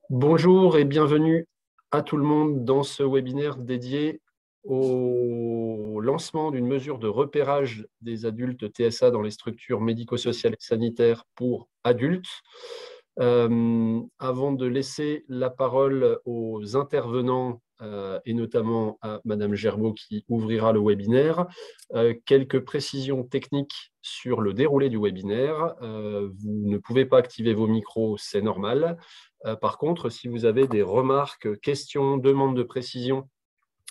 Bonjour et bienvenue à tout le monde dans ce webinaire dédié au lancement d'une mesure de repérage des adultes TSA dans les structures médico-sociales et sanitaires pour adultes. Avant de laisser la parole aux intervenants et notamment à Madame Gerbeau qui ouvrira le webinaire, quelques précisions techniques sur le déroulé du webinaire. Vous ne pouvez pas activer vos micros, c'est normal. Par contre, si vous avez des remarques, questions, demandes de précision,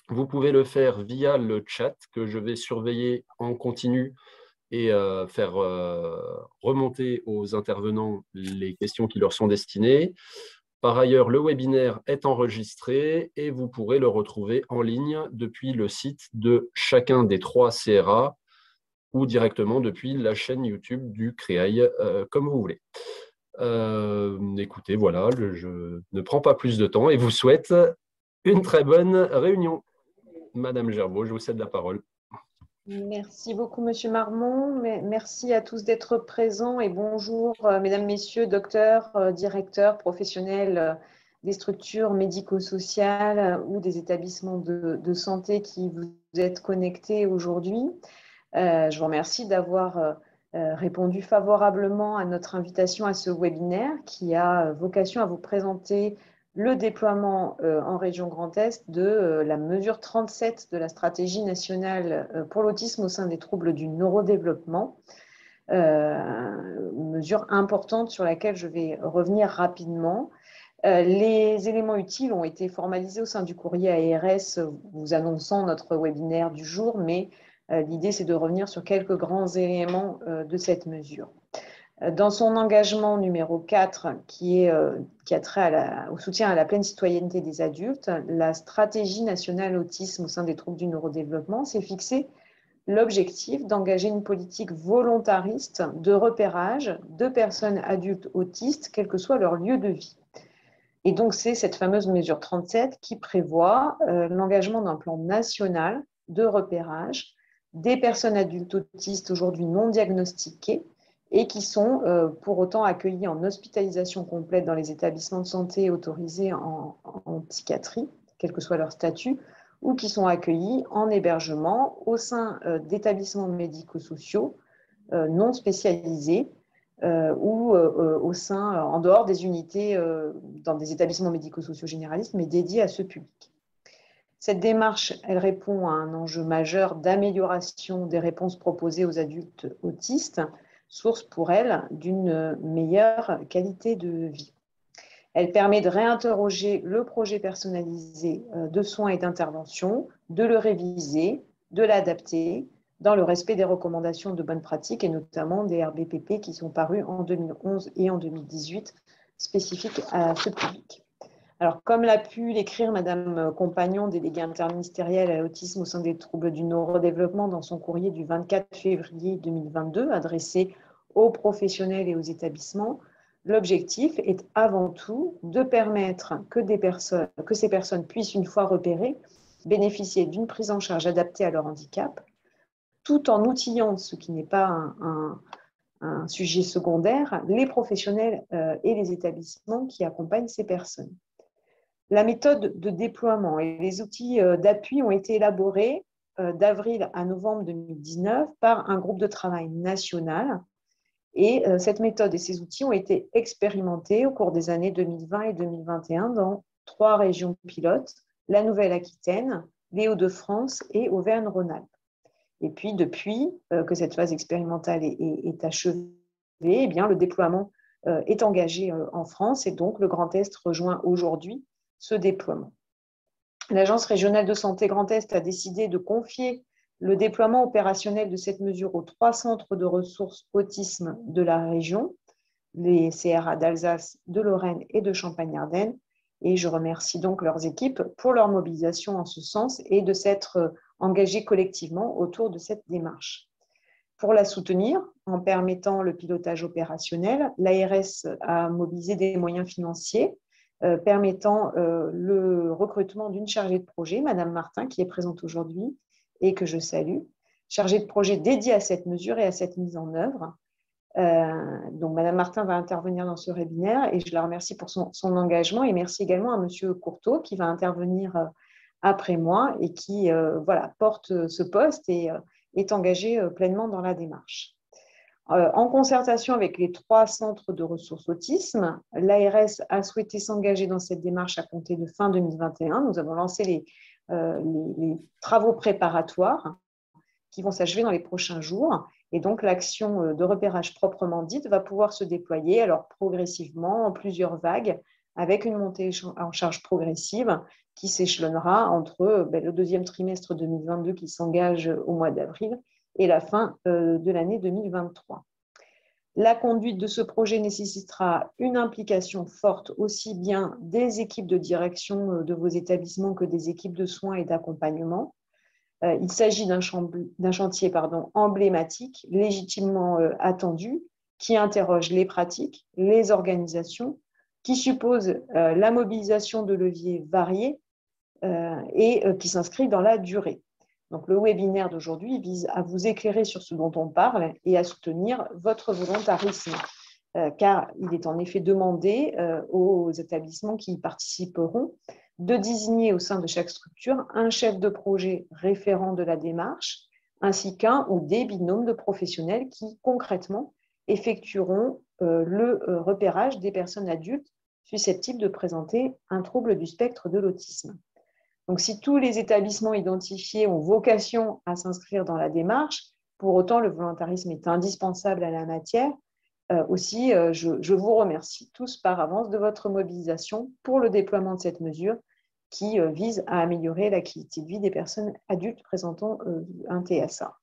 vous pouvez le faire via le chat que je vais surveiller en continu et faire remonter aux intervenants les questions qui leur sont destinées. Par ailleurs, le webinaire est enregistré et vous pourrez le retrouver en ligne depuis le site de chacun des 3 CRA ou directement depuis la chaîne YouTube du CREAI, comme vous voulez. Écoutez, voilà, je ne prends pas plus de temps et vous souhaite une très bonne réunion. Madame Gerbeau, je vous cède la parole. Merci beaucoup, Monsieur Marmont. Merci à tous d'être présents et bonjour, mesdames, messieurs, docteurs, directeurs, professionnels des structures médico-sociales ou des établissements de santé qui vous êtes connectés aujourd'hui. Je vous remercie d'avoir répondu favorablement à notre invitation à ce webinaire qui a vocation à vous présenter le déploiement en région Grand Est de la mesure 37 de la stratégie nationale pour l'autisme au sein des troubles du neurodéveloppement. Mesure importante sur laquelle je vais revenir rapidement. Les éléments utiles ont été formalisés au sein du courrier ARS vous annonçant notre webinaire du jour, mais l'idée c'est de revenir sur quelques grands éléments de cette mesure. Dans son engagement numéro 4, qui a trait au soutien à la pleine citoyenneté des adultes, la stratégie nationale autisme au sein des troubles du neurodéveloppement s'est fixé l'objectif d'engager une politique volontariste de repérage de personnes adultes autistes, quel que soit leur lieu de vie. Et donc, c'est cette fameuse mesure 37 qui prévoit l'engagement d'un plan national de repérage des personnes adultes autistes aujourd'hui non diagnostiquées et qui sont pour autant accueillis en hospitalisation complète dans les établissements de santé autorisés en psychiatrie, quel que soit leur statut, ou qui sont accueillis en hébergement au sein d'établissements médico-sociaux non spécialisés ou en dehors des unités dans des établissements médico-sociaux généralistes, mais dédiés à ce public. Cette démarche, elle répond à un enjeu majeur d'amélioration des réponses proposées aux adultes autistes, source pour elle d'une meilleure qualité de vie. Elle permet de réinterroger le projet personnalisé de soins et d'intervention, de le réviser, de l'adapter dans le respect des recommandations de bonnes pratiques et notamment des RBPP qui sont parus en 2011 et en 2018 spécifiques à ce public. Alors, comme l'a pu l'écrire Madame Compagnon, déléguée interministérielle à l'autisme au sein des troubles du neurodéveloppement dans son courrier du 24 février 2022 adressé aux professionnels et aux établissements, l'objectif est avant tout de permettre que ces personnes puissent, une fois repérées, bénéficier d'une prise en charge adaptée à leur handicap, tout en outillant, ce qui n'est pas un sujet secondaire, les professionnels et les établissements qui accompagnent ces personnes. La méthode de déploiement et les outils d'appui ont été élaborés d'avril à novembre 2019 par un groupe de travail national. Et cette méthode et ces outils ont été expérimentés au cours des années 2020 et 2021 dans 3 régions pilotes, la Nouvelle-Aquitaine, les Hauts-de-France et Auvergne-Rhône-Alpes. Et puis, depuis que cette phase expérimentale est achevée, eh bien, le déploiement est engagé en France et donc le Grand Est rejoint aujourd'hui ce déploiement. L'Agence régionale de santé Grand Est a décidé de confier le déploiement opérationnel de cette mesure aux 3 centres de ressources autisme de la région, les CRA d'Alsace, de Lorraine et de Champagne-Ardenne. Et je remercie donc leurs équipes pour leur mobilisation en ce sens et de s'être engagés collectivement autour de cette démarche. Pour la soutenir, en permettant le pilotage opérationnel, l'ARS a mobilisé des moyens financiers permettant le recrutement d'une chargée de projet, Madame Martin, qui est présente aujourd'hui et que je salue, chargée de projet dédiée à cette mesure et à cette mise en œuvre. Donc, Madame Martin va intervenir dans ce webinaire et je la remercie pour son engagement et merci également à Monsieur Courteau qui va intervenir après moi et qui voilà, porte ce poste et est engagé pleinement dans la démarche. En concertation avec les 3 centres de ressources autisme, l'ARS a souhaité s'engager dans cette démarche à compter de fin 2021. Nous avons lancé les travaux préparatoires qui vont s'achever dans les prochains jours. Et donc, l'action de repérage proprement dite va pouvoir se déployer alors progressivement en plusieurs vagues avec une montée en charge progressive qui s'échelonnera entre le 2e trimestre 2022 qui s'engage au mois d'avril et la fin de l'année 2023. La conduite de ce projet nécessitera une implication forte aussi bien des équipes de direction de vos établissements que des équipes de soins et d'accompagnement. Il s'agit d'un chantier emblématique, légitimement attendu, qui interroge les pratiques, les organisations, qui suppose la mobilisation de leviers variés et qui s'inscrit dans la durée. Donc, le webinaire d'aujourd'hui vise à vous éclairer sur ce dont on parle et à soutenir votre volontarisme, car il est en effet demandé aux établissements qui y participeront de désigner au sein de chaque structure un chef de projet référent de la démarche, ainsi qu'un ou des binômes de professionnels qui, concrètement, effectueront le repérage des personnes adultes susceptibles de présenter un trouble du spectre de l'autisme. Donc, si tous les établissements identifiés ont vocation à s'inscrire dans la démarche, pour autant, le volontarisme est indispensable à la matière. Aussi, je vous remercie tous par avance de votre mobilisation pour le déploiement de cette mesure qui vise à améliorer la qualité de vie des personnes adultes présentant un TSA.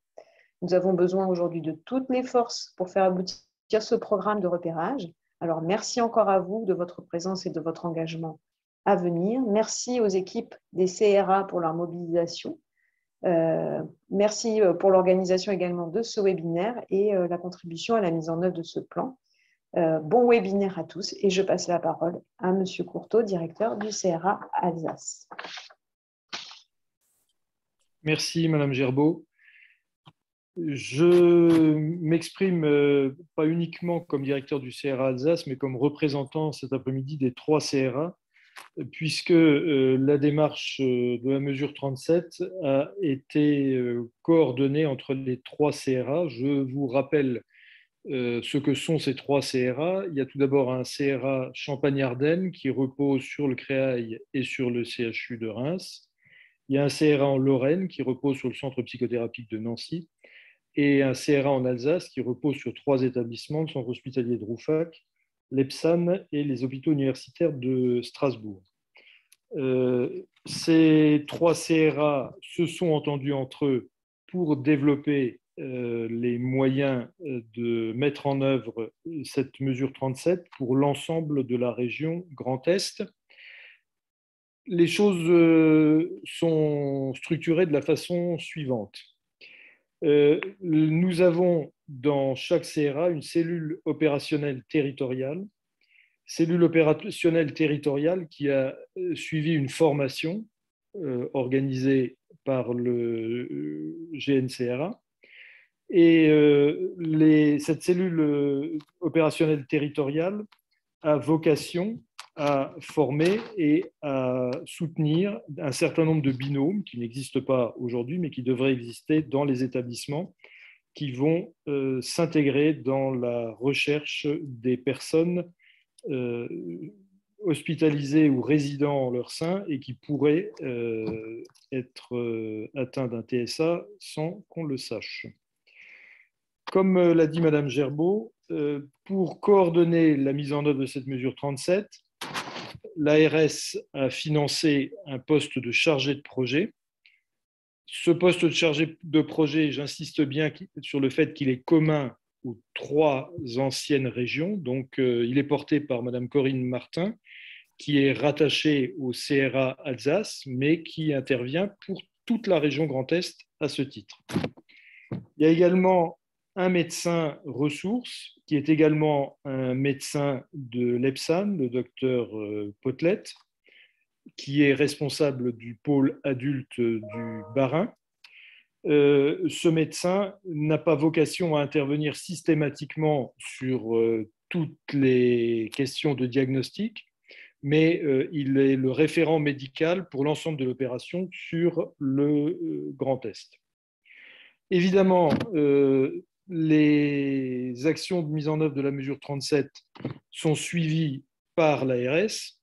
Nous avons besoin aujourd'hui de toutes les forces pour faire aboutir ce programme de repérage. Alors, merci encore à vous de votre présence et de votre engagement à venir. Merci aux équipes des CRA pour leur mobilisation. Merci pour l'organisation également de ce webinaire et la contribution à la mise en œuvre de ce plan. Bon webinaire à tous et je passe la parole à Monsieur Courteau, directeur du CRA Alsace. Merci Madame Gerbaud. Je m'exprime pas uniquement comme directeur du CRA Alsace, mais comme représentant cet après-midi des 3 CRA, puisque la démarche de la mesure 37 a été coordonnée entre les 3 CRA. Je vous rappelle ce que sont ces 3 CRA. Il y a tout d'abord un CRA Champagne-Ardenne qui repose sur le Créail et sur le CHU de Reims. Il y a un CRA en Lorraine qui repose sur le centre psychothérapique de Nancy et un CRA en Alsace qui repose sur 3 établissements, le centre hospitalier de Rouffach, l'EPSAN et les hôpitaux universitaires de Strasbourg. Ces 3 CRA se sont entendus entre eux pour développer les moyens de mettre en œuvre cette mesure 37 pour l'ensemble de la région Grand Est. Les choses sont structurées de la façon suivante. Nous avons dans chaque CRA une cellule opérationnelle territoriale qui a suivi une formation organisée par le GNCRA. Et cette cellule opérationnelle territoriale a vocation à former et à soutenir un certain nombre de binômes qui n'existent pas aujourd'hui, mais qui devraient exister dans les établissements, qui vont s'intégrer dans la recherche des personnes hospitalisés ou résidant en leur sein et qui pourraient être atteints d'un TSA sans qu'on le sache. Comme l'a dit Madame Gerbaud, pour coordonner la mise en œuvre de cette mesure 37, l'ARS a financé un poste de chargé de projet. Ce poste de chargé de projet, j'insiste bien sur le fait qu'il est commun aux 3 anciennes régions. Donc, il est porté par Madame Corinne Martin, qui est rattachée au CRA Alsace, mais qui intervient pour toute la région Grand Est à ce titre. Il y a également un médecin ressource, qui est également un médecin de l'EPSAN, le docteur Potelet, qui est responsable du pôle adulte du Bas-Rhin. ce médecin n'a pas vocation à intervenir systématiquement sur toutes les questions de diagnostic, mais il est le référent médical pour l'ensemble de l'opération sur le Grand Est. Évidemment, les actions de mise en œuvre de la mesure 37 sont suivies par l'ARS,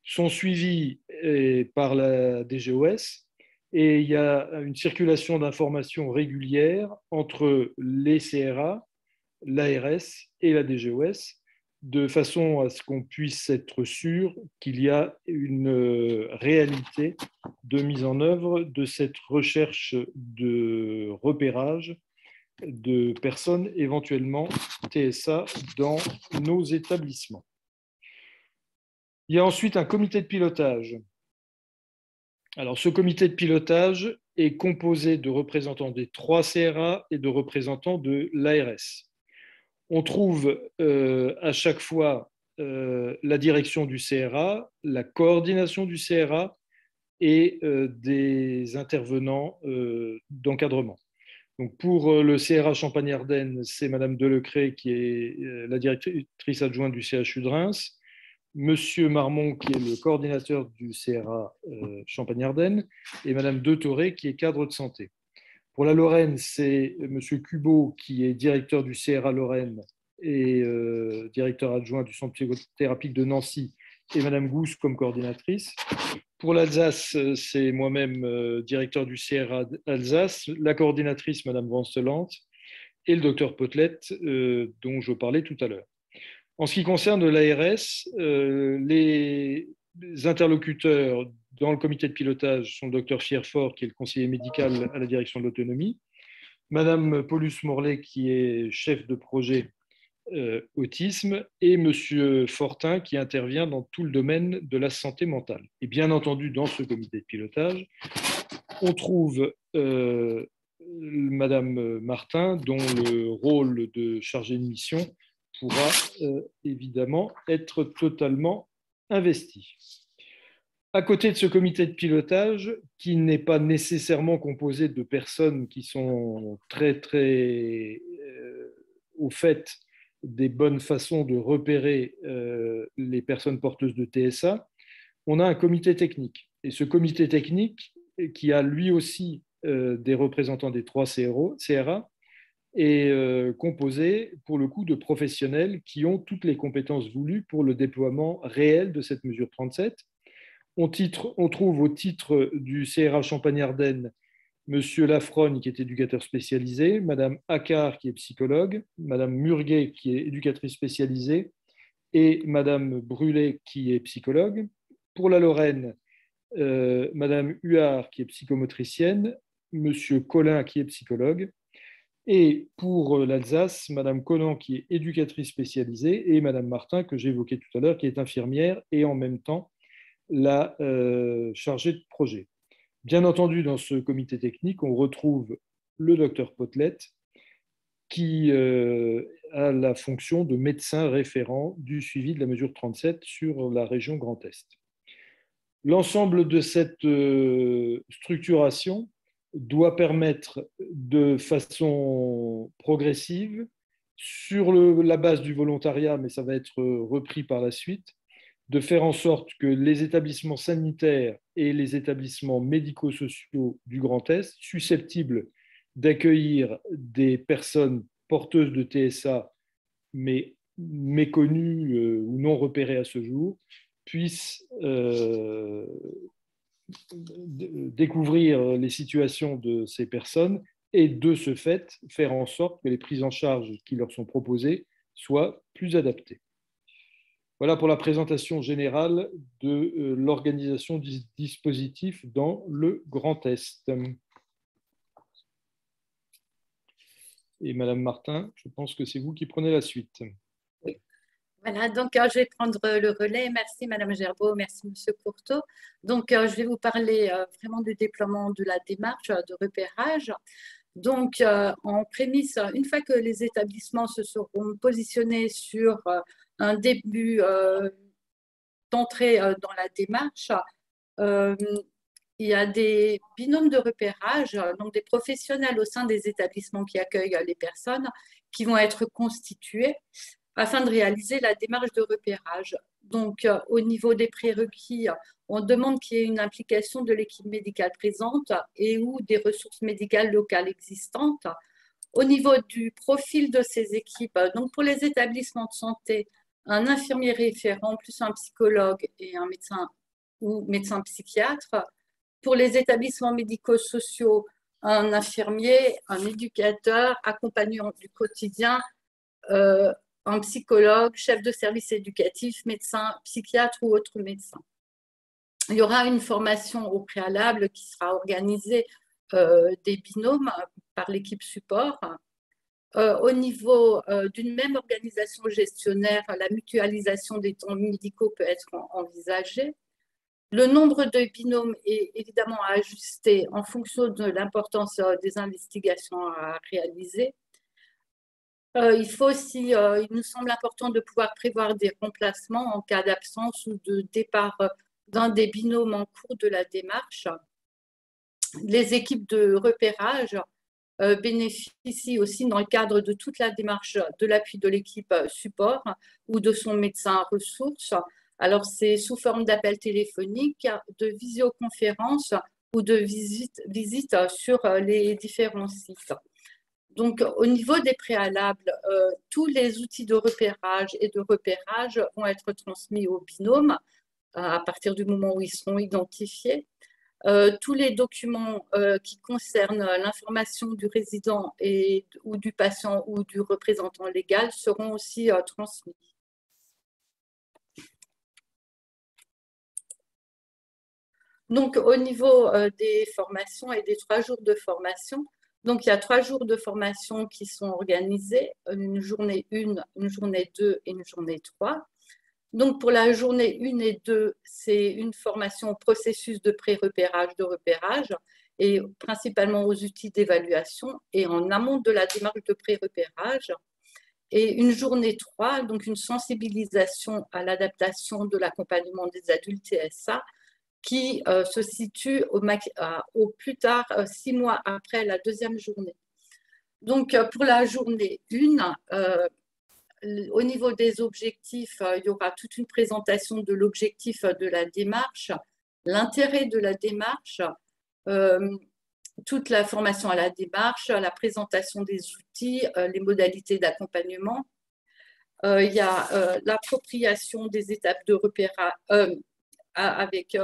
sont suivies par la DGOS, et il y a une circulation d'informations régulière entre les CRA, l'ARS et la DGOS, de façon à ce qu'on puisse être sûr qu'il y a une réalité de mise en œuvre de cette recherche de repérage de personnes éventuellement TSA dans nos établissements. Il y a ensuite un comité de pilotage. Alors, ce comité de pilotage est composé de représentants des 3 CRA et de représentants de l'ARS. On trouve à chaque fois la direction du CRA, la coordination du CRA et des intervenants d'encadrement. Donc pour le CRA Champagne-Ardenne, c'est Madame Delecret qui est la directrice adjointe du CHU de Reims, Monsieur Marmont qui est le coordinateur du CRA Champagne-Ardenne et Madame Detoré qui est cadre de santé. Pour la Lorraine, c'est Monsieur Cubot qui est directeur du CRA Lorraine et directeur adjoint du centre psychothérapique de Nancy et Madame Gousse comme coordinatrice. Pour l'Alsace, c'est moi-même directeur du CRA Alsace, la coordinatrice Madame Vanstelant et le docteur Potelet dont je parlais tout à l'heure. En ce qui concerne l'ARS, les interlocuteurs dans le comité de pilotage sont le docteur Fierfort, qui est le conseiller médical à la direction de l'autonomie, Madame Paulus Morlet, qui est chef de projet autisme, et Monsieur Fortin, qui intervient dans tout le domaine de la santé mentale. Et bien entendu, dans ce comité de pilotage, on trouve Madame Martin, dont le rôle de chargée de mission pourra évidemment être totalement investi. À côté de ce comité de pilotage, qui n'est pas nécessairement composé de personnes qui sont très au fait des bonnes façons de repérer les personnes porteuses de TSA, on a un comité technique. Et ce comité technique, qui a lui aussi des représentants des 3 CRA, est composé pour le coup de professionnels qui ont toutes les compétences voulues pour le déploiement réel de cette mesure 37. On trouve au titre du CRA Champagne-Ardenne Monsieur Lafrogne, qui est éducateur spécialisé, Madame Accard, qui est psychologue, Madame Murguet, qui est éducatrice spécialisée, et Madame Brûlé, qui est psychologue. Pour la Lorraine, Madame Huard, qui est psychomotricienne, Monsieur Collin, qui est psychologue, et pour l'Alsace, Madame Conan, qui est éducatrice spécialisée, et Madame Martin, que j'évoquais tout à l'heure, qui est infirmière et en même temps la chargée de projet. Bien entendu, dans ce comité technique, on retrouve le docteur Potelet, qui a la fonction de médecin référent du suivi de la mesure 37 sur la région Grand Est. L'ensemble de cette structuration doit permettre de façon progressive, sur la base du volontariat, mais ça va être repris par la suite, de faire en sorte que les établissements sanitaires et les établissements médico-sociaux du Grand Est, susceptibles d'accueillir des personnes porteuses de TSA, mais méconnues ou non repérées à ce jour, puissent découvrir les situations de ces personnes et de ce fait faire en sorte que les prises en charge qui leur sont proposées soient plus adaptées. Voilà pour la présentation générale de l'organisation du dispositif dans le Grand Est. Et Madame Martin, je pense que c'est vous qui prenez la suite. Oui. Voilà, donc je vais prendre le relais. Merci Madame Gerbeau, merci Monsieur Courteau. Donc je vais vous parler vraiment du déploiement de la démarche de repérage. Donc en prémisse, une fois que les établissements se seront positionnés sur un début d'entrée dans la démarche, il y a des binômes de repérage, donc des professionnels au sein des établissements qui accueillent les personnes qui vont être constitués afin de réaliser la démarche de repérage. Donc, au niveau des prérequis, on demande qu'il y ait une implication de l'équipe médicale présente et ou des ressources médicales locales existantes. Au niveau du profil de ces équipes, donc pour les établissements de santé, un infirmier référent plus un psychologue et un médecin ou médecin psychiatre. Pour les établissements médico-sociaux, un infirmier, un éducateur, accompagnant du quotidien, un psychologue, chef de service éducatif, médecin, psychiatre ou autre médecin. Il y aura une formation au préalable qui sera organisée des binômes par l'équipe support. Au niveau d'une même organisation gestionnaire, la mutualisation des temps médicaux peut être envisagée. Le nombre de binômes est évidemment à ajuster en fonction de l'importance des investigations à réaliser. Il faut aussi, il nous semble important de pouvoir prévoir des remplacements en cas d'absence ou de départ d'un des binômes en cours de la démarche. Les équipes de repérage bénéficient aussi dans le cadre de toute la démarche de l'appui de l'équipe support ou de son médecin ressources. Alors, c'est sous forme d'appel téléphonique, de visioconférence ou de visite sur les différents sites. Donc, au niveau des préalables, tous les outils de repérage et de repérage vont être transmis au binôme à partir du moment où ils seront identifiés. Tous les documents qui concernent l'information du résident ou du patient ou du représentant légal seront aussi transmis. Donc, au niveau des formations et des 3 jours de formation, donc il y a 3 jours de formation qui sont organisés, une journée 1, une journée 2 et une journée 3. Donc, pour la journée 1 et 2, c'est une formation au processus de pré-repérage, de repérage, et principalement aux outils d'évaluation et en amont de la démarche de pré-repérage. Et une journée 3, donc une sensibilisation à l'adaptation de l'accompagnement des adultes TSA, qui se situe au plus tard 6 mois après la 2e journée. Donc, pour la journée 1, au niveau des objectifs, il y aura toute une présentation de l'objectif de la démarche, l'intérêt de la démarche, toute la formation à la démarche, la présentation des outils, les modalités d'accompagnement. Il y a l'appropriation des étapes de repérage avec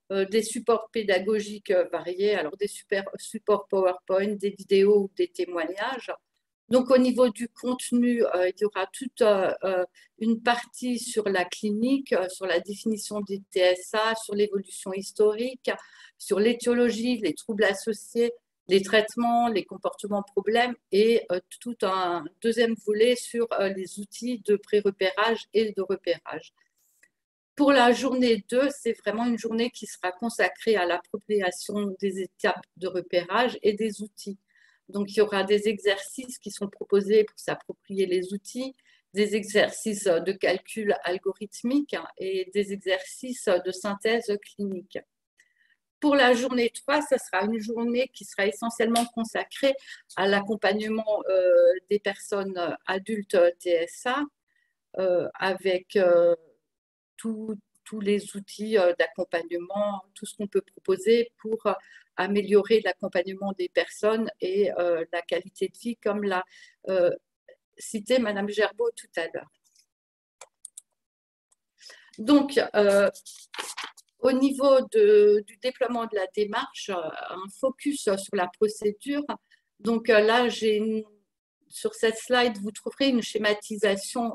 des supports pédagogiques variés, alors des supports PowerPoint, des vidéos ou des témoignages. Donc, au niveau du contenu, il y aura toute une partie sur la clinique, sur la définition des TSA, sur l'évolution historique, sur l'étiologie, les troubles associés, les traitements, les comportements problèmes et tout un 2e volet sur les outils de pré-repérage et de repérage. Pour la journée 2, c'est vraiment une journée qui sera consacrée à l'appropriation des étapes de repérage et des outils. Donc, il y aura des exercices qui sont proposés pour s'approprier les outils, des exercices de calcul algorithmique et des exercices de synthèse clinique. Pour la journée 3, ce sera une journée qui sera essentiellement consacrée à l'accompagnement des personnes adultes TSA avec tous les outils d'accompagnement, tout ce qu'on peut proposer pour améliorer l'accompagnement des personnes et la qualité de vie, comme l'a cité Madame Gerbeau tout à l'heure. Donc, au niveau du déploiement de la démarche, un focus sur la procédure. Donc là, sur cette slide, vous trouverez une schématisation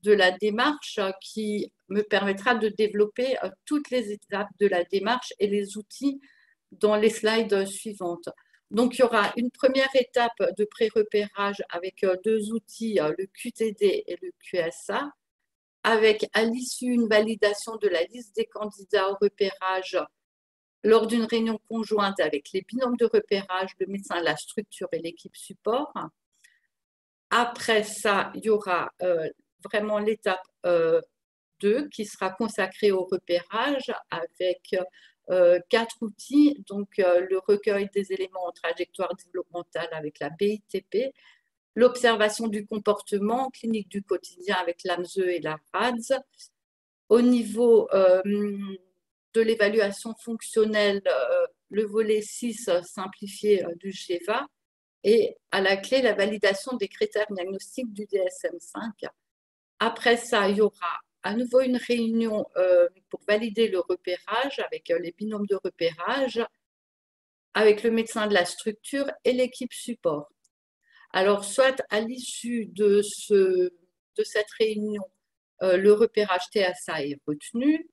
de la démarche qui me permettra de développer toutes les étapes de la démarche et les outils dans les slides suivantes. Donc, il y aura une première étape de pré-repérage avec 2 outils, le QTD et le QSA, avec à l'issue une validation de la liste des candidats au repérage lors d'une réunion conjointe avec les binômes de repérage, le médecin, la structure et l'équipe support. Après ça, il y aura vraiment l'étape 2 qui sera consacré au repérage avec 4 outils, donc le recueil des éléments en trajectoire développementale avec la BITP, l'observation du comportement clinique du quotidien avec l'AMSE et la RADS. Au niveau de l'évaluation fonctionnelle, le volet 6 simplifié du GEVA, et à la clé, la validation des critères diagnostiques du DSM-5. Après ça, il y aura à nouveau une réunion pour valider le repérage avec les binômes de repérage, avec le médecin de la structure et l'équipe support. Alors, soit à l'issue de cette réunion, le repérage TSA est retenu,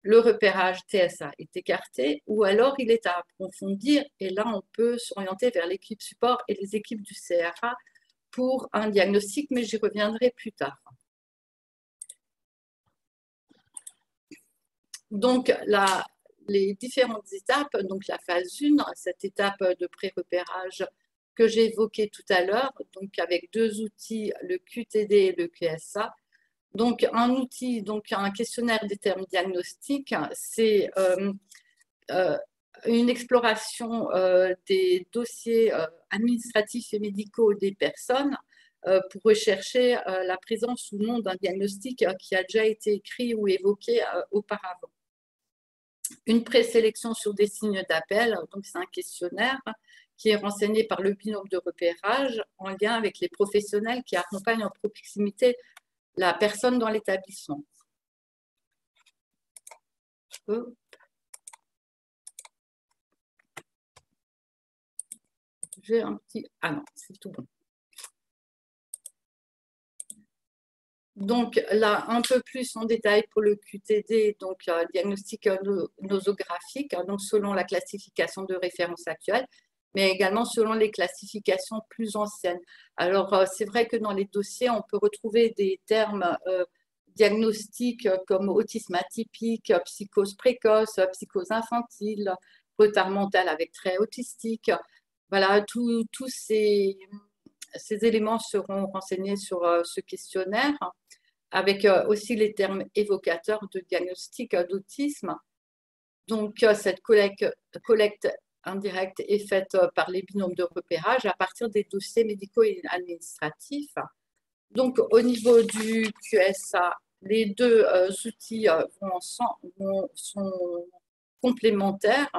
le repérage TSA est écarté, ou alors il est à approfondir, et là, on peut s'orienter vers l'équipe support et les équipes du CRA pour un diagnostic, mais j'y reviendrai plus tard. Donc, les différentes étapes, donc la phase 1, cette étape de pré-repérage que j'ai évoquée tout à l'heure, donc avec 2 outils, le QTD et le QSA. Donc, un outil, donc un questionnaire des termes diagnostiques, c'est une exploration des dossiers administratifs et médicaux des personnes pour rechercher la présence ou non d'un diagnostic qui a déjà été écrit ou évoqué auparavant. Une présélection sur des signes d'appel, donc c'est un questionnaire qui est renseigné par le binôme de repérage en lien avec les professionnels qui accompagnent en proximité la personne dans l'établissement. J'ai un petit... Ah non, c'est tout bon. Donc là, un peu plus en détail pour le QTD, donc diagnostic nosographique, donc selon la classification de référence actuelle, mais également selon les classifications plus anciennes. Alors, c'est vrai que dans les dossiers, on peut retrouver des termes diagnostiques comme autisme atypique, psychose précoce, psychose infantile, retard mental avec trait autistique. Voilà, tous ces éléments seront renseignés sur ce questionnaire, avec aussi les termes évocateurs de diagnostic d'autisme. Donc, cette collecte indirecte est faite par les binômes de repérage à partir des dossiers médicaux et administratifs. Donc, au niveau du QSA, les 2 outils sont complémentaires.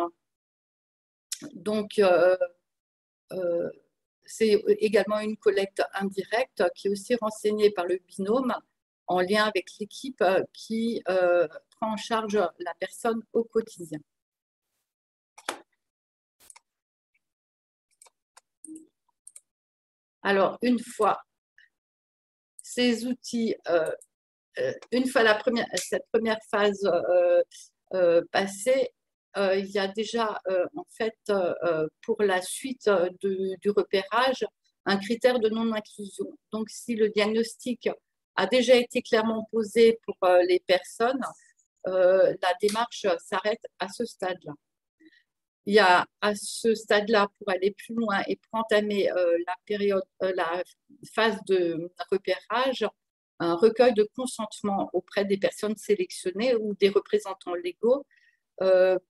Donc, c'est également une collecte indirecte qui est aussi renseignée par le binôme en lien avec l'équipe qui prend en charge la personne au quotidien. Alors, une fois ces outils, une fois cette première phase passée, il y a déjà en fait pour la suite du repérage un critère de non-inclusion. Donc, si le diagnostic a déjà été clairement posé pour les personnes, la démarche s'arrête à ce stade-là. Il y a à ce stade-là, pour aller plus loin et pour entamer la phase de repérage, un recueil de consentement auprès des personnes sélectionnées ou des représentants légaux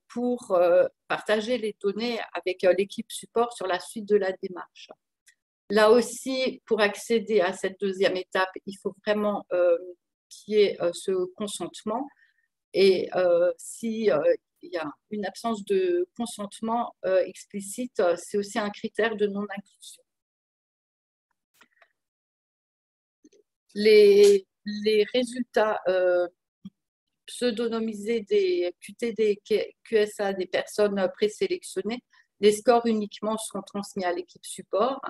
pour partager les données avec l'équipe support sur la suite de la démarche. Là aussi, pour accéder à cette deuxième étape, il faut vraiment qu'il y ait ce consentement. Et s'il y a une absence de consentement explicite, c'est aussi un critère de non-inclusion. Les résultats pseudonymisés des QTD et QSA des personnes présélectionnées, les scores uniquement seront transmis à l'équipe support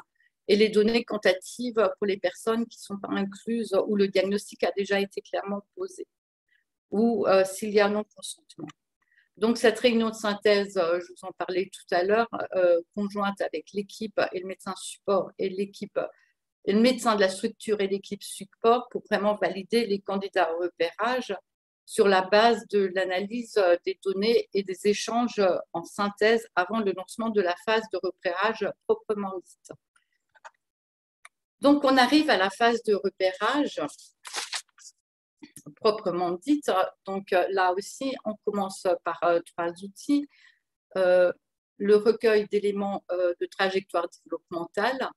et les données quantitatives pour les personnes qui ne sont pas incluses où le diagnostic a déjà été clairement posé ou s'il y a non-consentement. Donc, cette réunion de synthèse, je vous en parlais tout à l'heure, conjointe avec l'équipe et le médecin support et l'équipe et le médecin de la structure et l'équipe support pour vraiment valider les candidats au repérage sur la base de l'analyse des données et des échanges en synthèse avant le lancement de la phase de repérage proprement dite. Donc, on arrive à la phase de repérage. proprement dite. Donc là aussi, on commence par 3 outils. Le recueil d'éléments de trajectoire développementale,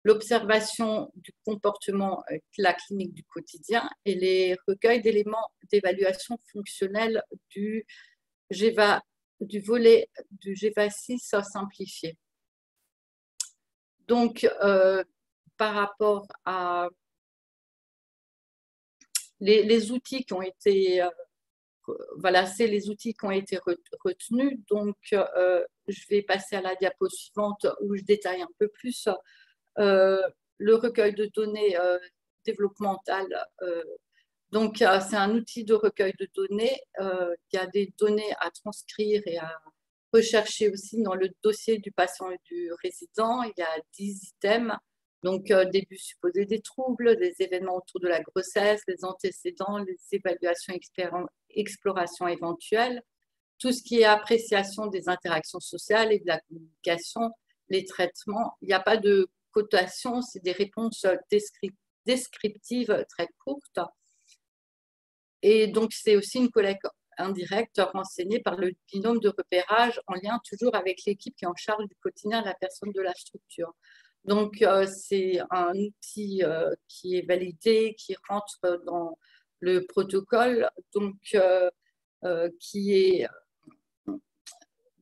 l'observation du comportement, la clinique du quotidien et les recueils d'éléments d'évaluation fonctionnelle du volet du GEVA6 simplifié. Donc, par rapport à les outils qui ont été, voilà, c'est les outils qui ont été retenus. Donc, je vais passer à la diapo suivante où je détaille un peu plus le recueil de données développementales. Donc, c'est un outil de recueil de données. Il y a des données à transcrire et à rechercher aussi dans le dossier du patient et du résident. Il y a 10 items. Donc, début supposé des troubles, des événements autour de la grossesse, les antécédents, les évaluations, explorations éventuelles, tout ce qui est appréciation des interactions sociales et de la communication, les traitements. Il n'y a pas de cotation, c'est des réponses descriptives très courtes. Et donc, c'est aussi une collecte indirecte renseignée par le binôme de repérage en lien toujours avec l'équipe qui est en charge du quotidien de la personne de la structure. Donc, c'est un outil qui est validé, qui rentre dans le protocole, donc qui est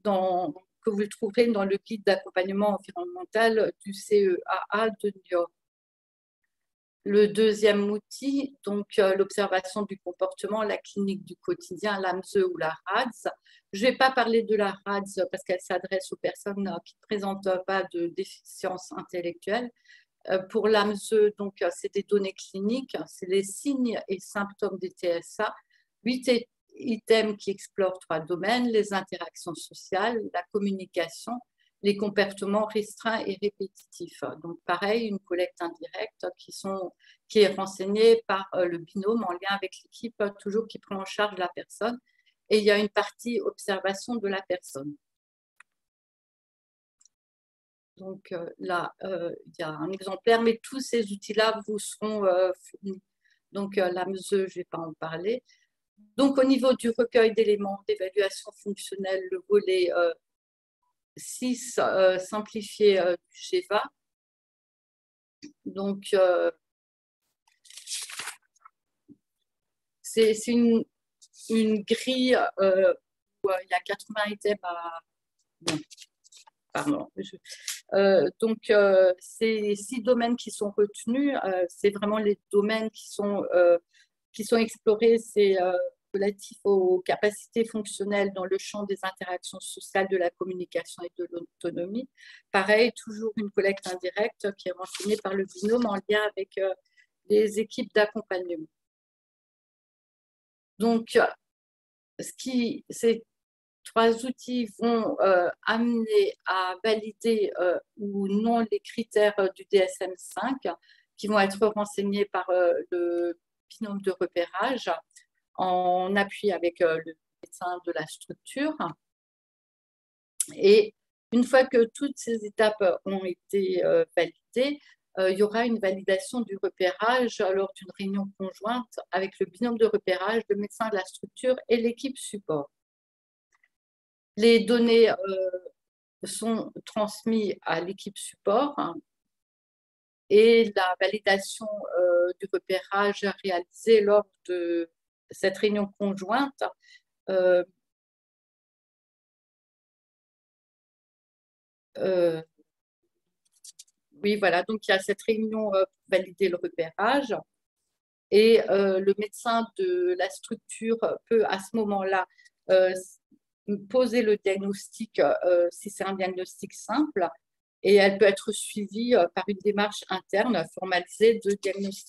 que vous le trouverez dans le guide d'accompagnement environnemental du CEAA de New York. Le deuxième outil, donc l'observation du comportement, la clinique du quotidien, l'AMSE ou la RADS. Je ne vais pas parler de la RADS parce qu'elle s'adresse aux personnes qui ne présentent pas de déficience intellectuelle. Pour l'AMSE, donc c'est des données cliniques, c'est les signes et symptômes des TSA. 8 items qui explorent 3 domaines, les interactions sociales, la communication, les comportements restreints et répétitifs. Donc, pareil, une collecte indirecte qui est renseignée par le binôme en lien avec l'équipe, toujours qui prend en charge la personne. Et il y a une partie observation de la personne. Donc là, il y a un exemplaire, mais tous ces outils-là vous seront fournis. Donc, l'AMSE, je ne vais pas en parler. Donc, au niveau du recueil d'éléments d'évaluation fonctionnelle, le volet 6 simplifié du GEVA. Donc, c'est une grille où il y a 80 items à... Bon, pardon. Donc, ces 6 domaines qui sont retenus, c'est vraiment les domaines qui sont explorés, c'est relatif aux capacités fonctionnelles dans le champ des interactions sociales, de la communication et de l'autonomie. Pareil, toujours une collecte indirecte qui est renseignée par le binôme en lien avec les équipes d'accompagnement. Donc, ces 3 outils vont amener à valider ou non les critères du DSM-5 qui vont être renseignés par le binôme de repérage en appui avec le médecin de la structure. Et une fois que toutes ces étapes ont été validées, il y aura une validation du repérage lors d'une réunion conjointe avec le binôme de repérage, le médecin de la structure et l'équipe support. Les données sont transmises à l'équipe support et la validation du repérage réalisée lors de cette réunion conjointe oui, voilà, donc il y a cette réunion pour valider le repérage et le médecin de la structure peut à ce moment-là poser le diagnostic si c'est un diagnostic simple et elle peut être suivie par une démarche interne formalisée de diagnostic.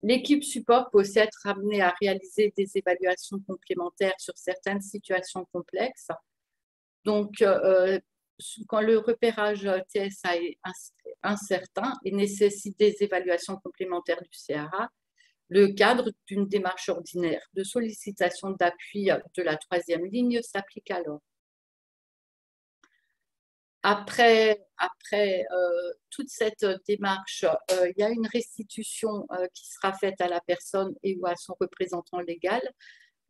L'équipe support peut aussi être amenée à réaliser des évaluations complémentaires sur certaines situations complexes. Donc, quand le repérage TSA est incertain et nécessite des évaluations complémentaires du CRA, le cadre d'une démarche ordinaire de sollicitation d'appui de la 3e ligne s'applique alors. Après toute cette démarche, il y a une restitution qui sera faite à la personne et ou à son représentant légal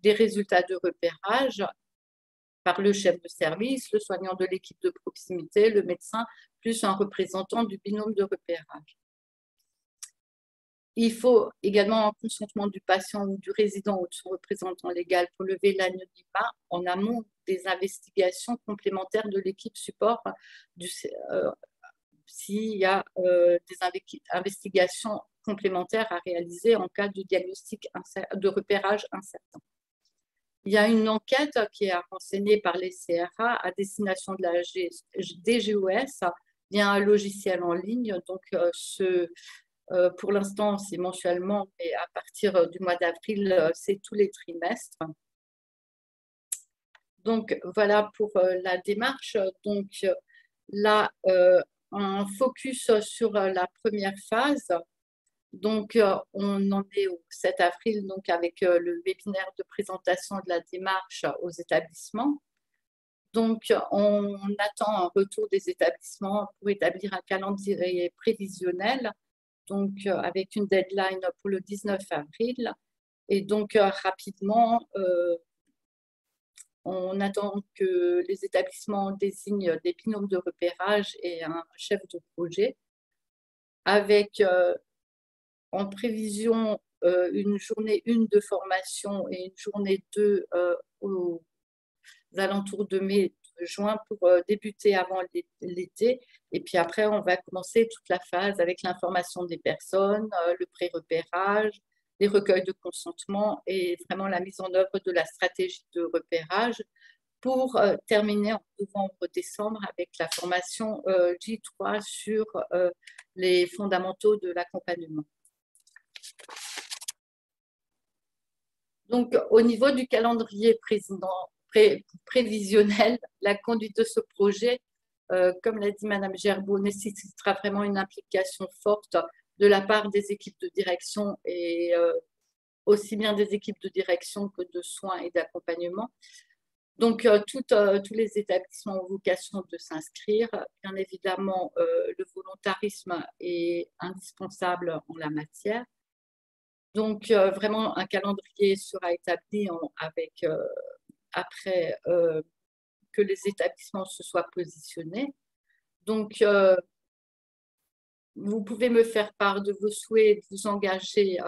des résultats de repérage par le chef de service, le soignant de l'équipe de proximité, le médecin, plus un représentant du binôme de repérage. Il faut également un consentement du patient ou du résident ou de son représentant légal pour lever l'anonymat en amont des investigations complémentaires de l'équipe support s'il y a des investigations complémentaires à réaliser en cas de diagnostic de repérage incertain. Il y a une enquête qui est renseignée par les CRA à destination de la DGOS via un logiciel en ligne. Donc, pour l'instant, c'est mensuellement, mais à partir du mois d'avril, c'est tous les trimestres. Donc, voilà pour la démarche. Donc, là, un focus sur la première phase. Donc, on en est au 7 avril donc avec le webinaire de présentation de la démarche aux établissements. Donc, on attend un retour des établissements pour établir un calendrier prévisionnel, donc avec une deadline pour le 19 avril. Et donc, rapidement, on attend que les établissements désignent des binômes de repérage et un chef de projet avec en prévision une journée 1 de formation et une journée 2 aux alentours de mai, de juin pour débuter avant l'été. Et puis après, on va commencer toute la phase avec l'information des personnes, le pré-repérage, les recueils de consentement et vraiment la mise en œuvre de la stratégie de repérage pour terminer en novembre-décembre avec la formation J3 sur les fondamentaux de l'accompagnement. Donc, au niveau du calendrier prévisionnel, la conduite de ce projet, comme l'a dit Madame Gerbaud, nécessitera vraiment une implication forte de la part des équipes de direction et aussi bien des équipes de direction que de soins et d'accompagnement. Donc, tous les établissements ont vocation de s'inscrire. Bien évidemment, le volontarisme est indispensable en la matière. Donc, vraiment, un calendrier sera établi avec, après que les établissements se soient positionnés. Donc, vous pouvez me faire part de vos souhaits de vous engager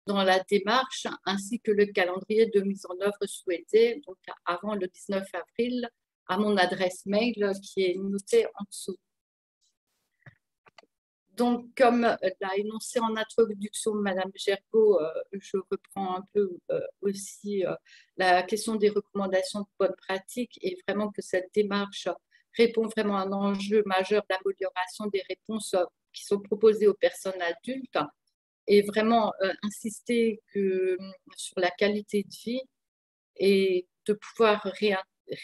dans la démarche, ainsi que le calendrier de mise en œuvre souhaité, donc avant le 19 avril, à mon adresse mail qui est notée en dessous. Donc, comme l'a énoncé en introduction Madame Gerbaud, je reprends un peu aussi la question des recommandations de bonne pratique et vraiment que cette démarche répond vraiment à un enjeu majeur d'amélioration des réponses qui sont proposées aux personnes adultes et vraiment insister sur la qualité de vie et de pouvoir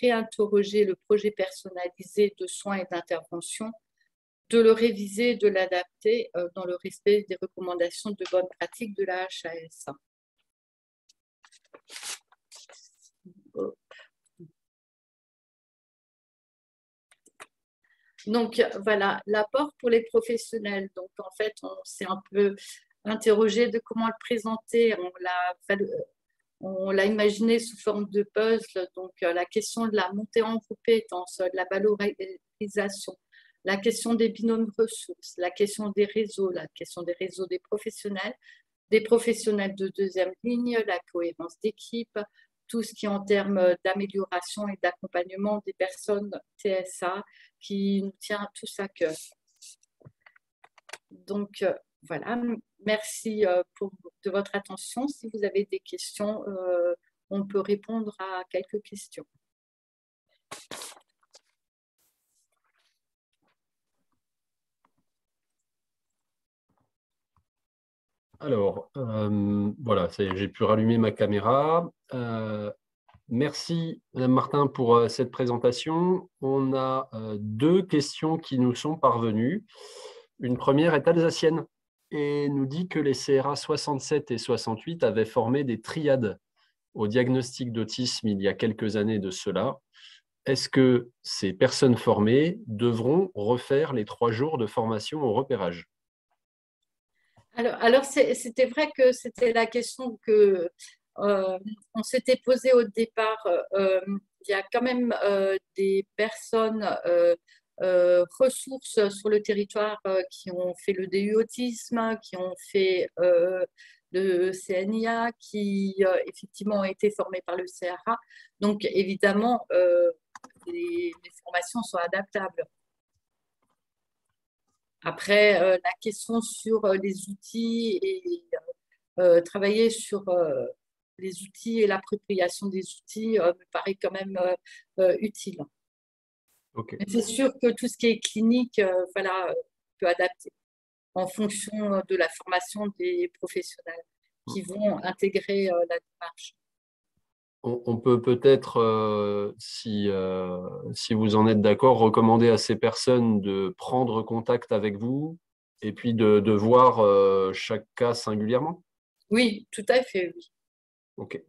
réinterroger le projet personnalisé de soins et d'intervention, de le réviser, de l'adapter dans le respect des recommandations de bonne pratique de la HAS. Donc, voilà, l'apport pour les professionnels. Donc, en fait, on s'est un peu interrogé de comment le présenter. On l'a imaginé sous forme de puzzle. Donc, la question de la montée en compétences, de la valorisation, la question des binômes de ressources, la question des réseaux des professionnels de deuxième ligne, la cohérence d'équipe, tout ce qui est en termes d'amélioration et d'accompagnement des personnes TSA qui nous tient tous à cœur. Donc, voilà, merci de votre attention. Si vous avez des questions, on peut répondre à quelques questions. Alors, voilà, j'ai pu rallumer ma caméra. Merci, Madame Martin, pour cette présentation. On a 2 questions qui nous sont parvenues. Une première est alsacienne et nous dit que les CRA 67 et 68 avaient formé des triades au diagnostic d'autisme il y a quelques années de cela. est-ce que ces personnes formées devront refaire les 3 jours de formation au repérage? Alors c'était vrai que c'était la question que on s'était posée au départ. Il y a quand même des personnes ressources sur le territoire qui ont fait le DU autisme, qui ont fait le CNIA, qui effectivement ont été formés par le CRA. Donc évidemment, les formations sont adaptables. Après, la question sur les outils et travailler sur les outils et l'appropriation des outils me paraît quand même utile. Ok. Mais c'est sûr que tout ce qui est clinique, voilà, on peut adapter en fonction de la formation des professionnels qui vont intégrer la démarche. On peut peut-être, si vous en êtes d'accord, recommander à ces personnes de prendre contact avec vous et puis de voir chaque cas singulièrement. Oui, tout à fait, oui. Ok.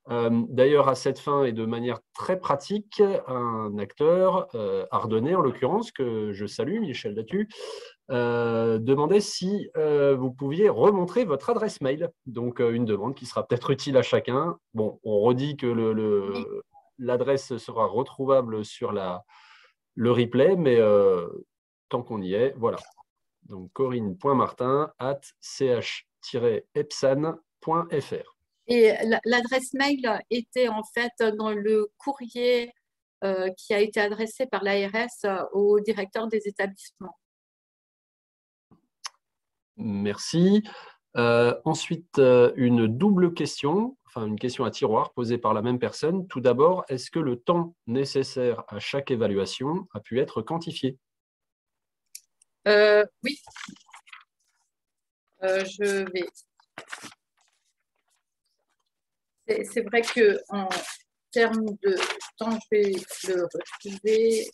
D'ailleurs, à cette fin et de manière très pratique, un acteur ardennais, en l'occurrence, que je salue, Michel Datu, demandait si vous pouviez remontrer votre adresse mail. Donc, une demande qui sera peut-être utile à chacun. Bon, on redit que l'adresse sera retrouvable sur le replay, mais tant qu'on y est, voilà. Donc, corinne.martin@ch-epsan.fr. Et l'adresse mail était en fait dans le courrier qui a été adressé par l'ARS au directeur des établissements. Merci. Ensuite, une double question, enfin une question à tiroir posée par la même personne. Tout d'abord, est-ce que le temps nécessaire à chaque évaluation a pu être quantifié? Oui, je vais. C'est vrai qu'en termes de temps, je vais le retrouver.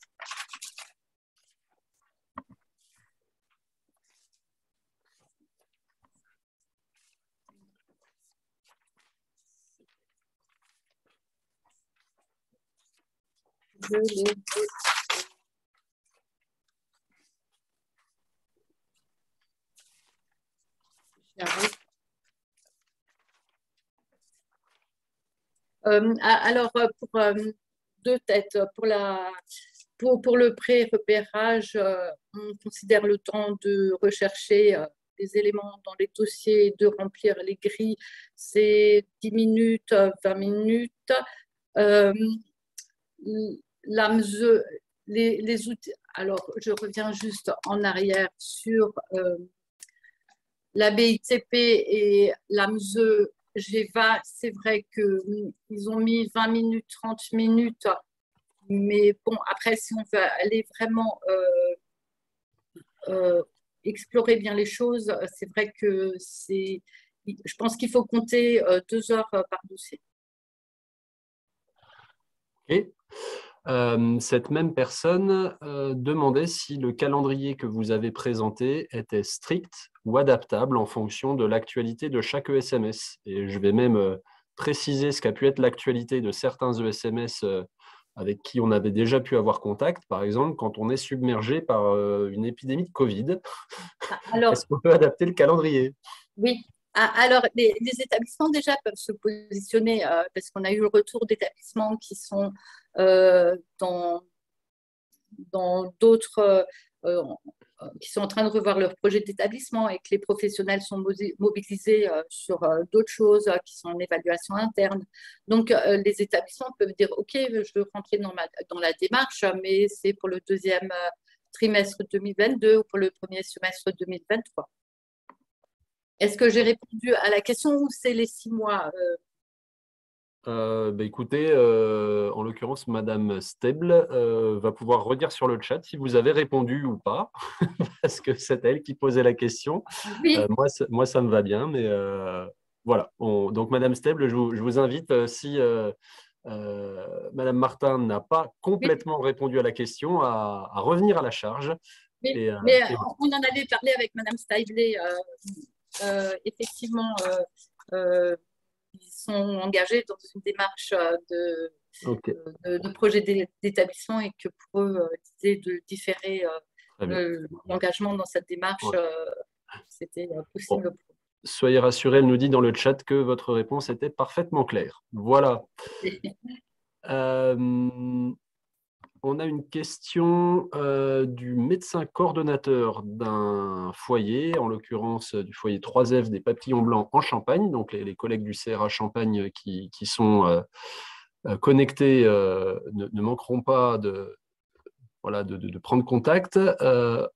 Je l'ai. Alors, pour deux têtes, pour le pré-repérage, on considère le temps de rechercher les éléments dans les dossiers, de remplir les grilles, c'est 10 minutes, 20 minutes. L'AMSE, les outils, alors je reviens juste en arrière sur la BITP et l'AMSE GEVA, c'est vrai qu'ils ont mis 20 minutes, 30 minutes, mais bon, après, si on veut aller vraiment explorer bien les choses, c'est vrai que je pense qu'il faut compter 2 heures par dossier. Et cette même personne demandait si le calendrier que vous avez présenté était strict ou adaptable en fonction de l'actualité de chaque ESMS. Et je vais même préciser ce qu'a pu être l'actualité de certains ESMS avec qui on avait déjà pu avoir contact. Par exemple, quand on est submergé par une épidémie de Covid, est-ce qu'on peut adapter le calendrier? Oui. Alors, les établissements déjà peuvent se positionner parce qu'on a eu le retour d'établissements qui sont dans d'autres, qui sont en train de revoir leur projet d'établissement et que les professionnels sont mobilisés sur d'autres choses qui sont en évaluation interne. Donc, les établissements peuvent dire, OK, je veux rentrer dans la démarche, mais c'est pour le deuxième trimestre 2022 ou pour le premier semestre 2023. Est-ce que j'ai répondu à la question ou c'est les 6 mois Écoutez, en l'occurrence, Madame Steble va pouvoir redire sur le chat si vous avez répondu ou pas, parce que c'est elle qui posait la question. Oui. Moi, ça me va bien, mais voilà. Donc, Madame Steble, je vous invite, si Madame Martin n'a pas complètement répondu à la question, à revenir à la charge. Oui, mais on en avait parlé avec Madame Steble, effectivement. ils sont engagés dans une démarche Ok. de projet d'établissement et que pour eux, l'idée de différer Très bien. l'engagement dans cette démarche, Ouais. c'était Bon. possible. Soyez rassurés, elle nous dit dans le chat que votre réponse était parfaitement claire. Voilà. On a une question du médecin coordonnateur d'un foyer, en l'occurrence du foyer 3F des Papillons Blancs en Champagne. Donc les collègues du CRA Champagne qui sont connectés ne manqueront pas de prendre contact.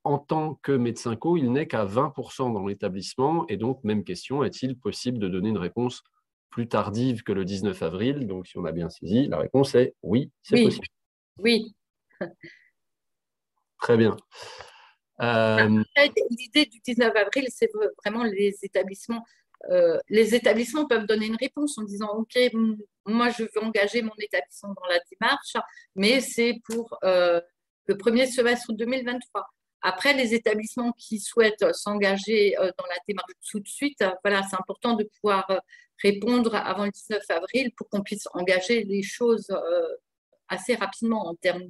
En tant que médecin co, il n'est qu'à 20% dans l'établissement. Et donc, même question, est-il possible de donner une réponse plus tardive que le 19 avril? Donc, si on a bien saisi, la réponse est oui, c'est possible. Oui. Très bien. L'idée du 19 avril, c'est vraiment les établissements. Les établissements peuvent donner une réponse en disant « Ok, moi, je veux engager mon établissement dans la démarche, mais c'est pour le premier semestre 2023. » Après, les établissements qui souhaitent s'engager dans la démarche tout de suite, voilà, c'est important de pouvoir répondre avant le 19 avril pour qu'on puisse engager les choses assez rapidement en termes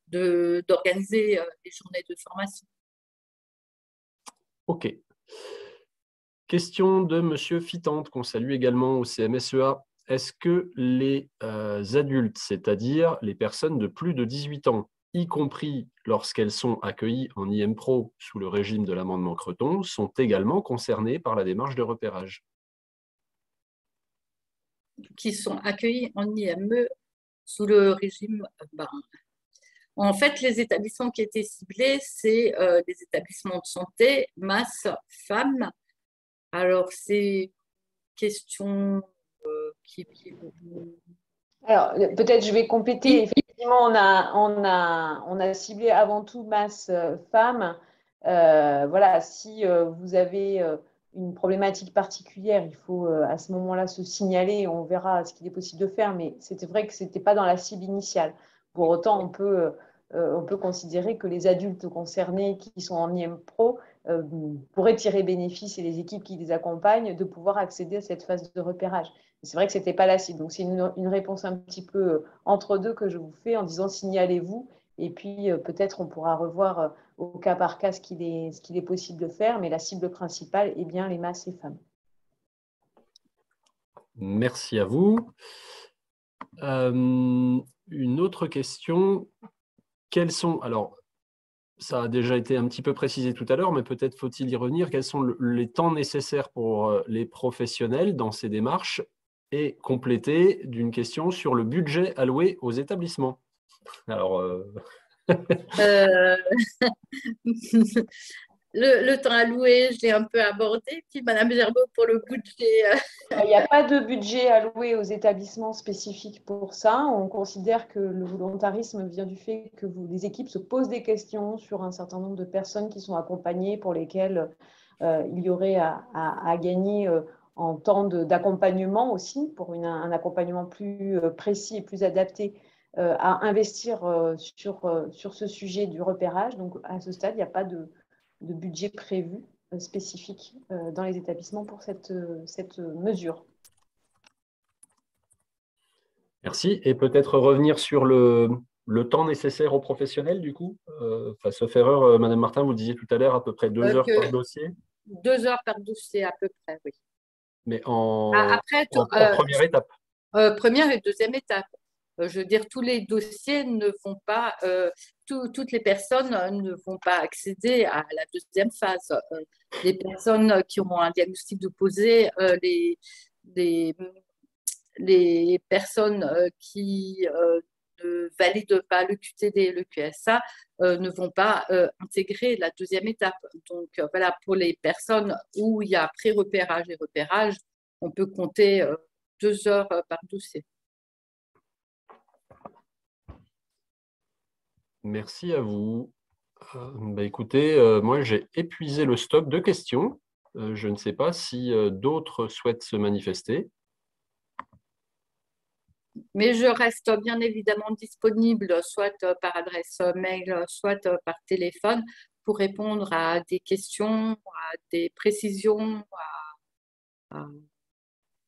d'organiser les journées de formation. OK. Question de Monsieur Fitante, qu'on salue également au CMSEA. Est-ce que les adultes, c'est-à-dire les personnes de plus de 18 ans, y compris lorsqu'elles sont accueillies en IM-Pro sous le régime de l'amendement Creton, sont également concernées par la démarche de repérage? Qui sont accueillis en IME sous le régime... En fait, les établissements qui étaient ciblés, c'est des établissements de santé, masse, femmes. Alors, c'est question qui... Alors, peut-être je vais compléter. Effectivement, on a ciblé avant tout masse femmes. Voilà, si vous avez une problématique particulière, il faut à ce moment-là se signaler. On verra ce qu'il est possible de faire, mais c'était vrai que ce n'était pas dans la cible initiale. Pour autant, on peut considérer que les adultes concernés qui sont en IM Pro pourraient tirer bénéfice, et les équipes qui les accompagnent, de pouvoir accéder à cette phase de repérage. C'est vrai que ce n'était pas la cible. Donc, c'est une réponse un petit peu entre deux que je vous fais en disant signalez-vous. Et puis, peut-être on pourra revoir au cas par cas ce qu'il est possible de faire. Mais la cible principale est bien les masses et femmes. Merci à vous. Une autre question. Quels sont, alors, ça a déjà été un petit peu précisé tout à l'heure, mais peut-être faut-il y revenir. Quels sont les temps nécessaires pour les professionnels dans ces démarches, et compléter d'une question sur le budget alloué aux établissements? Alors, le temps alloué, je l'ai un peu abordé. Puis Madame Gerbeau, pour le budget. Il n'y a pas de budget alloué aux établissements spécifiques pour ça. On considère que le volontarisme vient du fait que les équipes se posent des questions sur un certain nombre de personnes qui sont accompagnées, pour lesquelles il y aurait à gagner en temps d'accompagnement aussi, pour un accompagnement plus précis et plus adapté, à investir sur ce sujet du repérage. Donc, à ce stade, il n'y a pas de budget prévu spécifique dans les établissements pour cette mesure. merci. Et peut-être revenir sur le temps nécessaire aux professionnels, du coup. Sauf erreur, Madame Martin, vous disiez tout à l'heure à peu près 2 heures par dossier. 2 heures par dossier à peu près, oui. Mais en première étape. Première et deuxième étape. Je veux dire, tous les dossiers ne vont pas, toutes les personnes ne vont pas accéder à la deuxième phase. Les personnes qui auront un diagnostic de posé, les personnes qui ne valident pas le QTD et le QSA ne vont pas intégrer la deuxième étape. Donc, voilà, pour les personnes où il y a pré-repérage et repérage, on peut compter 2 heures par dossier. Merci à vous. Écoutez, moi j'ai épuisé le stock de questions. Je ne sais pas si d'autres souhaitent se manifester. Mais je reste bien évidemment disponible, soit par adresse mail, soit par téléphone, pour répondre à des questions, à des précisions,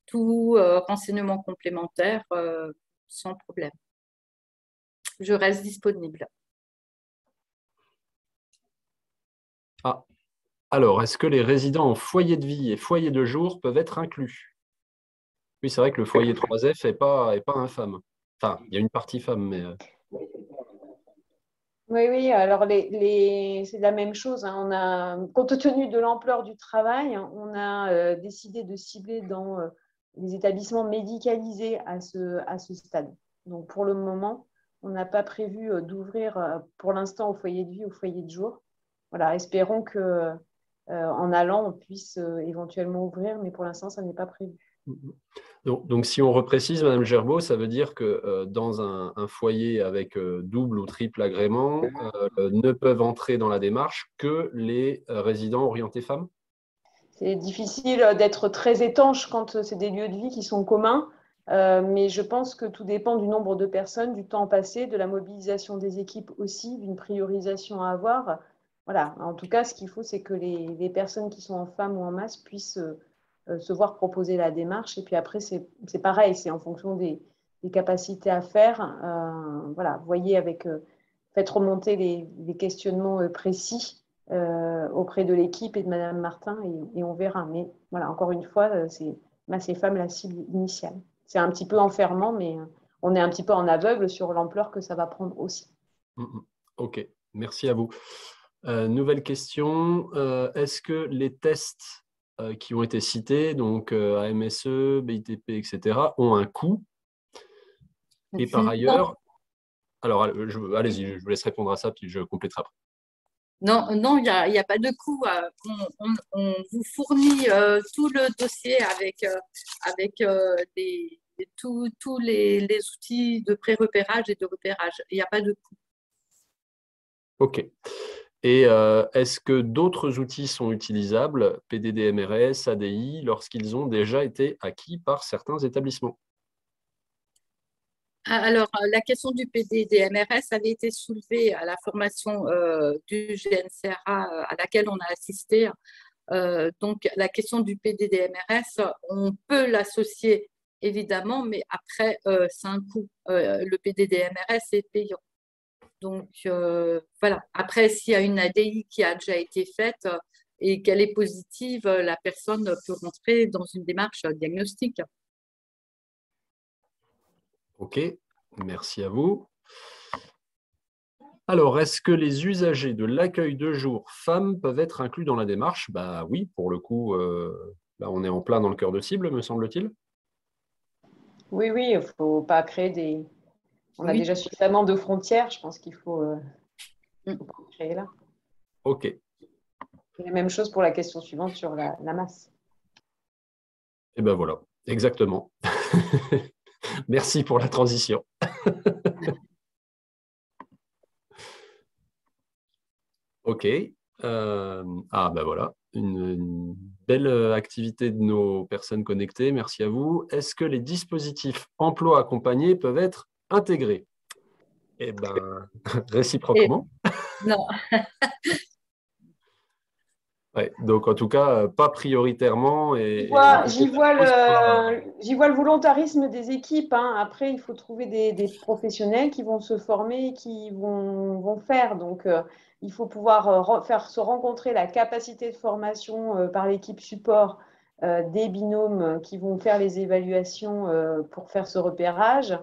tout renseignement complémentaire sans problème. Je reste disponible. Ah, alors, est-ce que les résidents en foyer de vie et foyer de jour peuvent être inclus? Oui, c'est vrai que le foyer 3F n'est pas infâme. Enfin, il y a une partie femme, mais… Oui, oui, alors c'est la même chose, hein. Compte tenu de l'ampleur du travail, on a décidé de cibler dans les établissements médicalisés à ce stade. Donc pour le moment, on n'a pas prévu d'ouvrir pour l'instant au foyer de vie, au foyer de jour. Voilà, espérons que en allant, on puisse éventuellement ouvrir, mais pour l'instant, ça n'est pas prévu. Donc, si on reprécise, Madame Gerbeau, ça veut dire que dans un foyer avec double ou triple agrément, ne peuvent entrer dans la démarche que les résidents orientés femmes? C'est difficile d'être très étanche quand c'est des lieux de vie qui sont communs, mais je pense que tout dépend du nombre de personnes, du temps passé, de la mobilisation des équipes aussi, d'une priorisation à avoir. Voilà, en tout cas, ce qu'il faut, c'est que les personnes qui sont en femmes ou en masse puissent se voir proposer la démarche. Et puis après, c'est pareil, c'est en fonction des capacités à faire. Voilà, voyez faites remonter les questionnements précis auprès de l'équipe et de Madame Martin et on verra. Mais voilà, encore une fois, c'est masse et femmes la cible initiale. C'est un petit peu enfermant, mais on est un petit peu en aveugle sur l'ampleur que ça va prendre aussi. Ok, merci à vous. Nouvelle question. Est-ce que les tests qui ont été cités, donc AMSE, BITP, etc., ont un coût? Et par ailleurs, alors allez-y, je vous laisse répondre à ça, puis je compléterai après. Non, il n'y a pas de coût. On vous fournit tout le dossier avec tous les outils de pré-repérage et de repérage. Il n'y a pas de coût. Ok. Et est-ce que d'autres outils sont utilisables, PDD-MRS, ADI, lorsqu'ils ont déjà été acquis par certains établissements? Alors, la question du PDD-MRS avait été soulevée à la formation du GNCRA à laquelle on a assisté. Donc, la question du PDD-MRS, on peut l'associer évidemment, mais après, c'est un coût. Le PDD-MRS est payant. Donc, voilà. Après, s'il y a une ADI qui a déjà été faite et qu'elle est positive, la personne peut rentrer dans une démarche diagnostique. Ok, merci à vous. Alors, est-ce que les usagers de l'accueil de jour femmes peuvent être inclus dans la démarche? Bah oui, pour le coup, là, on est en plein dans le cœur de cible, me semble-t-il. Oui, oui, il ne faut pas créer On a Oui. déjà suffisamment de frontières, je pense qu'il faut pas créer là. Ok. Et la même chose pour la question suivante sur la masse. Et ben voilà, exactement. Merci pour la transition. Ok. Ah ben voilà, une belle activité de nos personnes connectées. Merci à vous. Est-ce que les dispositifs emploi accompagnés peuvent être intégrés? Eh ben, réciproquement. Non. Ouais, donc en tout cas, pas prioritairement. J'y vois le volontarisme des équipes, hein. Après, il faut trouver des professionnels qui vont se former et qui vont faire. Donc, il faut pouvoir faire se rencontrer la capacité de formation par l'équipe support des binômes qui vont faire les évaluations pour faire ce repérage,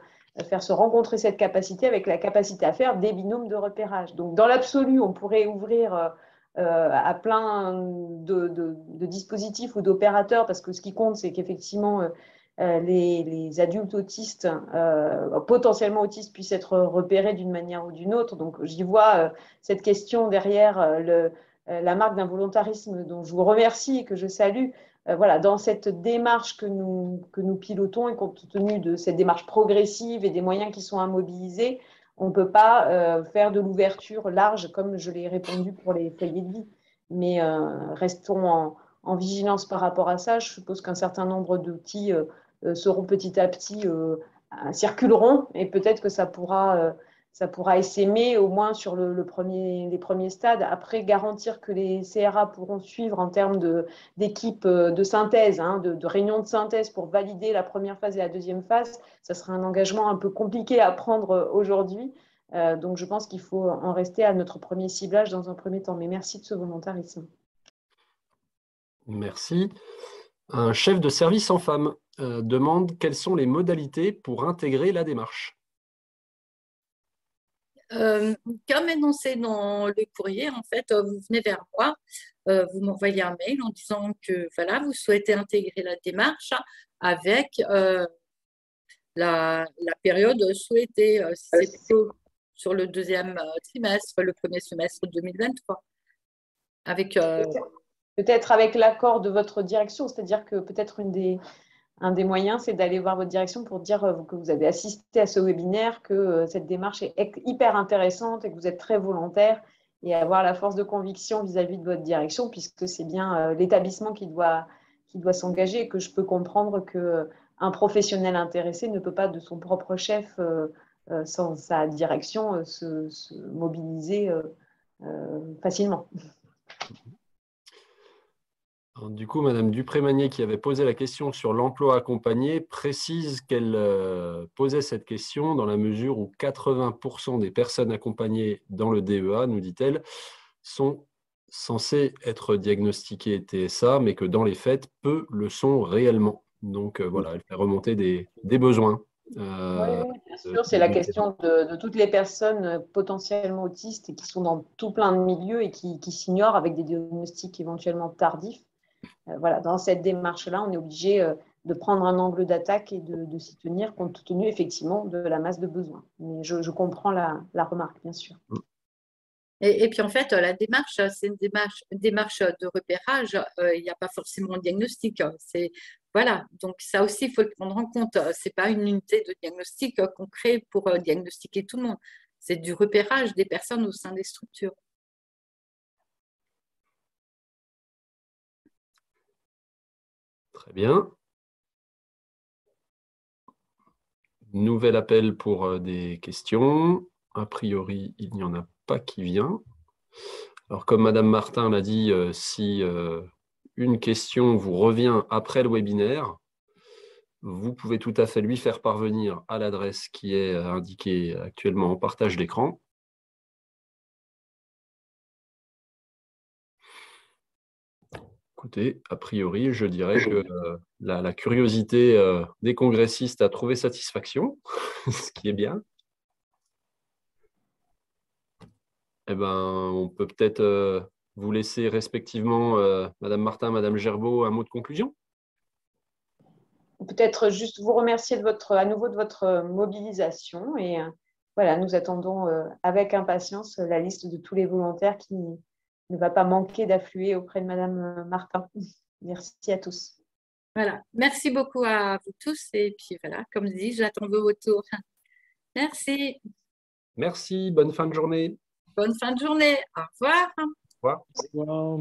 faire se rencontrer cette capacité avec la capacité à faire des binômes de repérage. Donc, dans l'absolu, on pourrait ouvrir à plein de dispositifs ou d'opérateurs, parce que ce qui compte, c'est qu'effectivement, les adultes autistes, potentiellement autistes, puissent être repérés d'une manière ou d'une autre. Donc, j'y vois cette question derrière la marque d'un volontarisme dont je vous remercie et que je salue. Voilà, dans cette démarche que nous pilotons et compte tenu de cette démarche progressive et des moyens qui sont à mobiliser, on ne peut pas faire de l'ouverture large comme je l'ai répondu pour les foyers de vie. Mais restons en vigilance par rapport à ça. Je suppose qu'un certain nombre d'outils seront petit à petit circuleront et peut-être que ça pourra ça pourra essaimer au moins sur les premiers stades. Après, garantir que les CRA pourront suivre en termes d'équipe de synthèse, hein, de réunion de synthèse pour valider la première phase et la deuxième phase, ça sera un engagement un peu compliqué à prendre aujourd'hui. Donc, je pense qu'il faut en rester à notre premier ciblage dans un premier temps. Mais merci de ce volontarisme. Merci. Un chef de service en femmes demande quelles sont les modalités pour intégrer la démarche. Comme énoncé dans le courrier, en fait, vous venez vers moi, vous m'envoyez un mail en disant que voilà, vous souhaitez intégrer la démarche avec la période souhaitée. C'est plutôt sur le deuxième trimestre, le premier semestre 2023. Avec, peut-être avec l'accord de votre direction, c'est-à-dire que peut-être un des moyens, c'est d'aller voir votre direction pour dire que vous avez assisté à ce webinaire, que cette démarche est hyper intéressante et que vous êtes très volontaire, et avoir la force de conviction vis-à-vis de votre direction, puisque c'est bien l'établissement qui doit s'engager, et que je peux comprendre qu'un professionnel intéressé ne peut pas, de son propre chef, sans sa direction, se mobiliser facilement. Alors, du coup, Madame Dupré-Magnier, qui avait posé la question sur l'emploi accompagné, précise qu'elle posait cette question dans la mesure où 80% des personnes accompagnées dans le DEA, nous dit-elle, sont censées être diagnostiquées TSA, mais que dans les faits, peu le sont réellement. Donc voilà, elle fait remonter des besoins. Oui, bien sûr, c'est la question de toutes les personnes potentiellement autistes et qui sont dans tout plein de milieux et qui s'ignorent avec des diagnostics éventuellement tardifs. Voilà, dans cette démarche-là, on est obligé de prendre un angle d'attaque et de s'y tenir compte tenu effectivement de la masse de besoins. Mais je comprends la remarque, bien sûr. Et puis en fait, la démarche, c'est une démarche de repérage. Il n'y a pas forcément de diagnostic. Voilà, donc ça aussi, il faut le prendre en compte. Ce n'est pas une unité de diagnostic qu'on crée pour diagnostiquer tout le monde. C'est du repérage des personnes au sein des structures. Très bien. Nouvel appel pour des questions. A priori, il n'y en a pas qui vient. Alors, comme Madame Martin l'a dit, si une question vous revient après le webinaire, vous pouvez tout à fait lui faire parvenir à l'adresse qui est indiquée actuellement en partage d'écran. Écoutez, a priori, je dirais que la curiosité des congressistes a trouvé satisfaction, ce qui est bien. Eh ben, on peut peut-être vous laisser respectivement, Madame Martin, Madame Gerbaud, un mot de conclusion. Peut-être juste vous remercier à nouveau de votre mobilisation et voilà, nous attendons avec impatience la liste de tous les volontaires qui ne va pas manquer d'affluer auprès de Madame Martin. Merci à tous. Voilà, merci beaucoup à vous tous et puis voilà, comme dit, j'attends vos retours. Merci. Merci, bonne fin de journée. Bonne fin de journée. Au revoir. Au revoir. Au revoir.